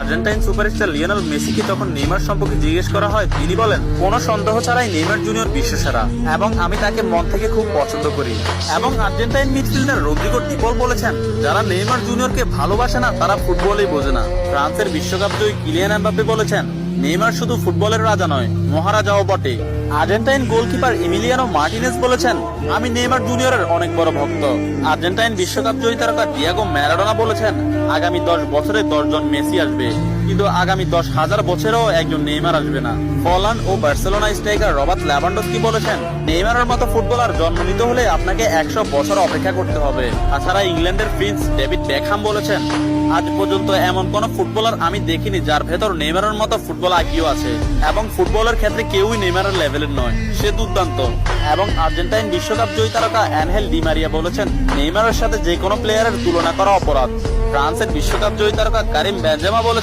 Argentine superstar Lionel মেসিকে তখন Neymar সম্পর্কে জিজ্ঞেস করা হয়, তিনি বলেন, কোনো সন্দেহ ছাড়াই নেইমার জুনিয়র বিশ্বসেরা এবং আমি তাকে মন থেকে খুব পছন্দ করি। এবং আর্জেন্টাইন মিডফিল্ডার রদ্রিগো ডি পল বলেছেন, যারা নেইমার জুনিয়রকে ভালোবাসে না তারা ফুটবলই বোঝে না। ফ্রান্সের বিশ্বকাপ জয়ী কিলিয়ান এমবাপ্পে বলেছেন, নেইমার শুধু ফুটবলের রাজা নয়, মহারাজাও বটে। আর্জেন্টাইন গোলকিপার এমিলিয়ানো মার্টিনেজ বলেছেন, আমি নেইমার জুনিয়রের অনেক বড় ভক্ত। আর্জেন্টাইন বিশ্বকাপ জয়ী তারকা ডিয়েগো ম্যারাডোনা বলেছেন, আগামী 10 বছরে 10 জন মেসি আসবে, কিন্তু আগামী 10,000 বছরেও একজন নেইমার আসবে না। হল্যান্ড ও বার্সেলোনা স্ট্রাইকার রবার্ট লেভানডস্কি বলেছেন, নেইমারের মতো ফুটবলার জন্ম নিতে হলে আপনাকে 100 বছর অপেক্ষা করতে হবে। তাছাড়া ইংল্যান্ডের প্রিন্স ডেভিড বেকহাম বলেছেন, আজ পর্যন্ত এমন কোন ফুটবলার আমি দেখিনি যার ভেতর নেইমারের মতো ফুটবল আইকিউ আছে, এবং ফুটবলের ক্ষেত্রে কেউই নেইমারের লেভেলের নয়, সে দুর্দান্ত। এবং আর্জেন্টাইন বিশ্বকাপ জয়ী তারকা অ্যানহেল ডি মারিয়া বলেছেন, নেইমারের সাথে যে কোনো প্লেয়ারের তুলনা করা অপরাধ। ফ্রান্সের বিশ্বকাপ জয়ী তারকা কারিম বেনজেমা বলেছেন,